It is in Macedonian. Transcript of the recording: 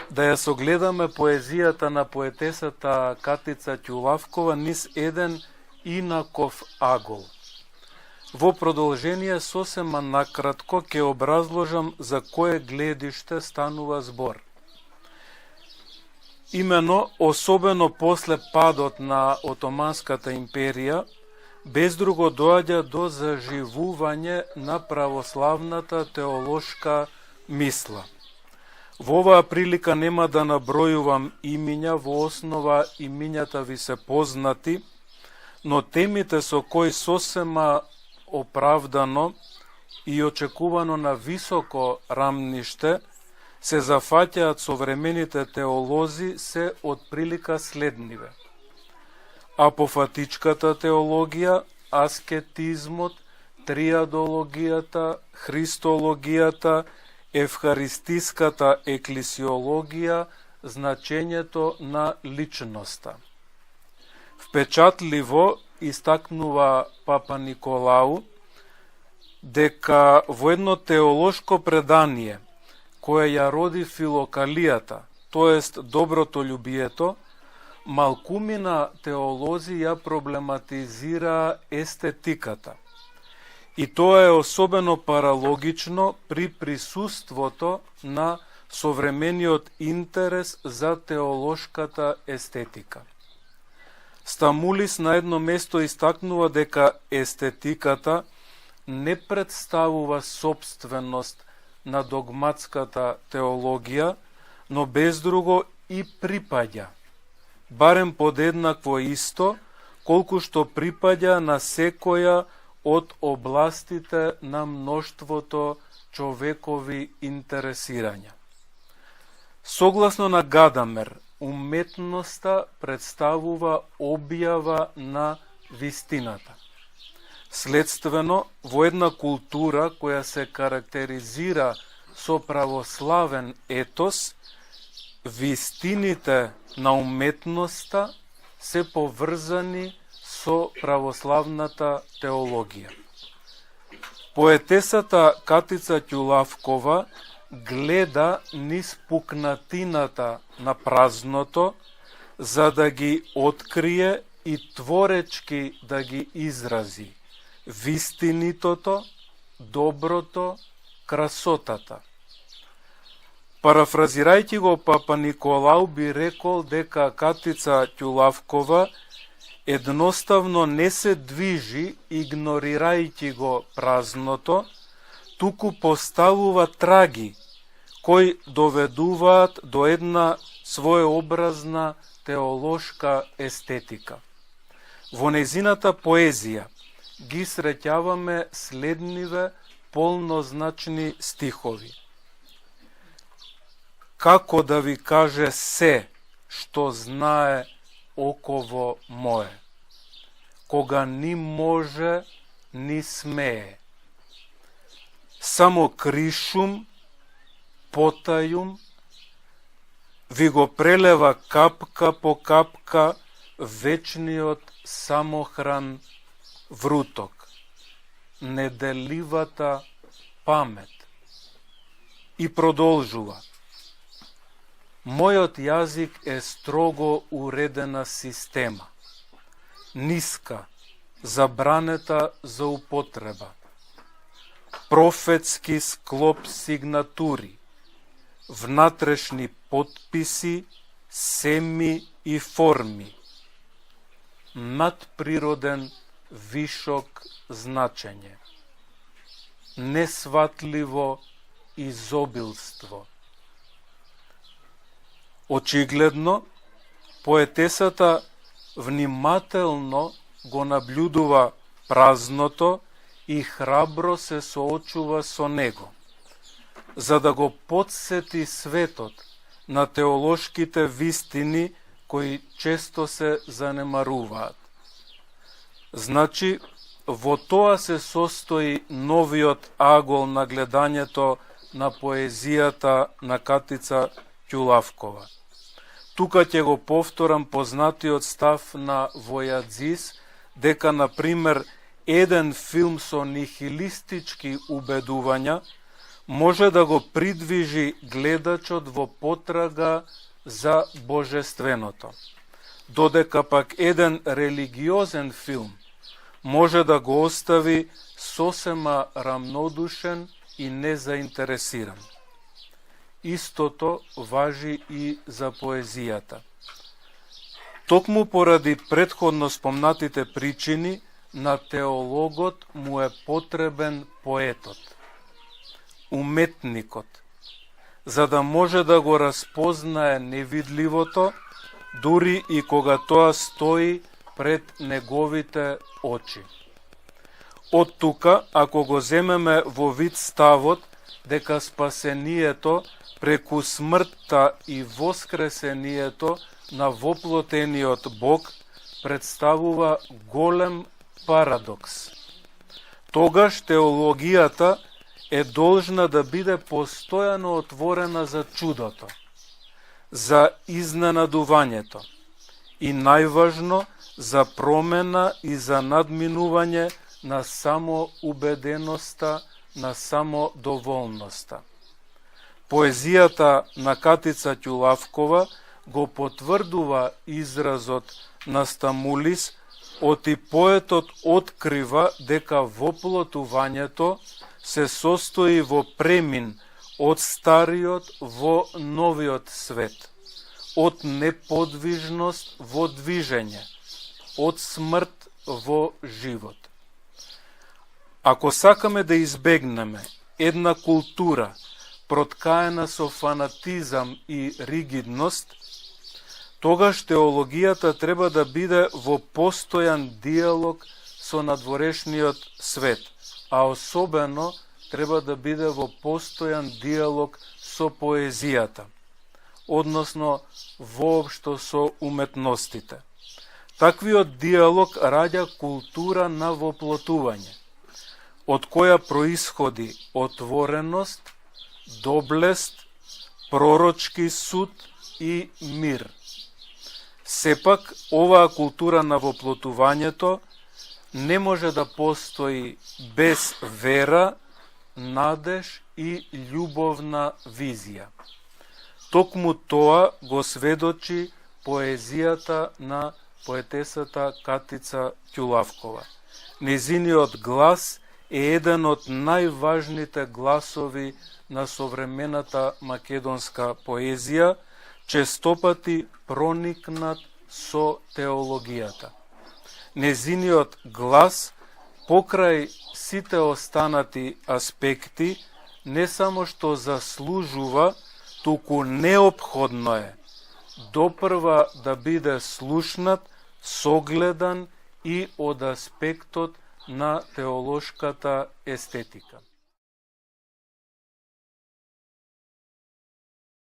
да ја согледаме поезијата на поетесата Катица Ќулавкова низ еден инаков агол. Во продолжение сосема накратко ќе образложам за кое гледиште станува збор. Имено, особено после падот на Отоманската империја, без друго доаѓа до заживување на православната теолошка мисла. Во оваа прилика нема да набројувам имиња, во основа имињата ви се познати, но темите со кои сосема оправдано и очекувано на високо рамниште се зафаќаат современите теолози се од прилика следниве: апофатичката теологија, аскетизмот, триадологијата, христологијата, евхаристиската еклесиологија, значењето на личноста. Впечатливо истакнува Папа Николау дека во едно теолошко предание кое ја роди филокалијата, тоест доброто љубието, малкумина теолози ја проблематизира естетиката. И тоа е особено паралогично при присуството на современиот интерес за теолошката естетика. Стамулис на едно место истакнува дека естетиката не представува собственост на догматската теологија, но без друго и припаѓа, барем подеднакво исто, колку што припаѓа на секоја од областите на мноштвото човекови интересирања. Согласно на Гадамер, уметноста представува објава на вистината. Следствено, во една култура која се карактеризира со православен етос, вистините на уметноста се поврзани со православната теологија. Поетесата Катица Ќулавкова гледа низ пукнатината на празното, за да ги открие и творечки да ги изрази вистинитото, доброто, красотата. Парафразирајќи го Папа Николау би рекол дека Катица Ќулавкова едноставно не се движи игнорирајќи го празното, туку поставува траги кои доведуваат до една своеобразна теолошка естетика. Во незината поезија ги среќаваме следниве полнозначни стихови. Како да ви каже се што знае оково мое, кога ни може, ни смее. Само кришум, потајум, ви го прелева капка по капка вечниот самохран вруток, неделивата памет. И продолжува: мојот јазик е строго уредена система, ниска, забранета за употреба, профетски склоп сигнатури, внатрешни потписи, семи и форми, надприроден вишок значење, несватливо изобилство. Очигледно, поетесата внимателно го наблюдува празното и храбро се соочува со него, за да го потсети светот на теолошките вистини кои често се занемаруваат. Значи, во тоа се состои новиот агол на гледањето на поезијата на Катица Ќулавкова. Тука ќе го повторам познатиот став на Војадзис, дека, например, еден филм со нихилистички убедувања може да го придвижи гледачот во потрага за божественото, додека пак еден религиозен филм може да го остави сосема рамнодушен и незаинтересиран. Истото важи и за поезијата. Токму поради претходно спомнатите причини, на теологот му е потребен поетот, уметникот, за да може да го разпознае невидливото, дури и кога тоа стои пред неговите очи. Од тука, ако го земеме во вид ставот, дека спасението преку смртта и воскресението на воплотениот Бог представува голем парадокс. Тогаш теологијата е должна да биде постојано отворена за чудото, за изненадувањето и најважно за промена и за надминување на самоубеденоста, на самодоволноста. Поезијата на Катица Ќулавкова го потврдува изразот на Стамулис, оти поетот открива дека воплотувањето се состои во премин од стариот во новиот свет, од неподвижност во движење, од смрт во живот. Ако сакаме да избегнеме една култура проткаена со фанатизам и ригидност, тогаш теологијата треба да биде во постојан диалог со надворешниот свет, а особено треба да биде во постојан диалог со поезијата, односно воопшто со уметностите. Таквиот диалог раѓа култура на воплотување, од која происходи отвореност, доблест, пророчки суд и мир. Сепак, оваа култура на воплотувањето не може да постои без вера, надеж и љубовна визија. Токму тоа го сведочи поезијата на поетесата Катица Ќулавкова. Незиниот глас е еден од најважните гласови на современата македонска поезија, честопати проникнат со теологијата. Незиниот глас, покрај сите останати аспекти, не само што заслужува, туку неопходно е допрва да биде слушнат, согледан и од аспектот на теолошката естетика.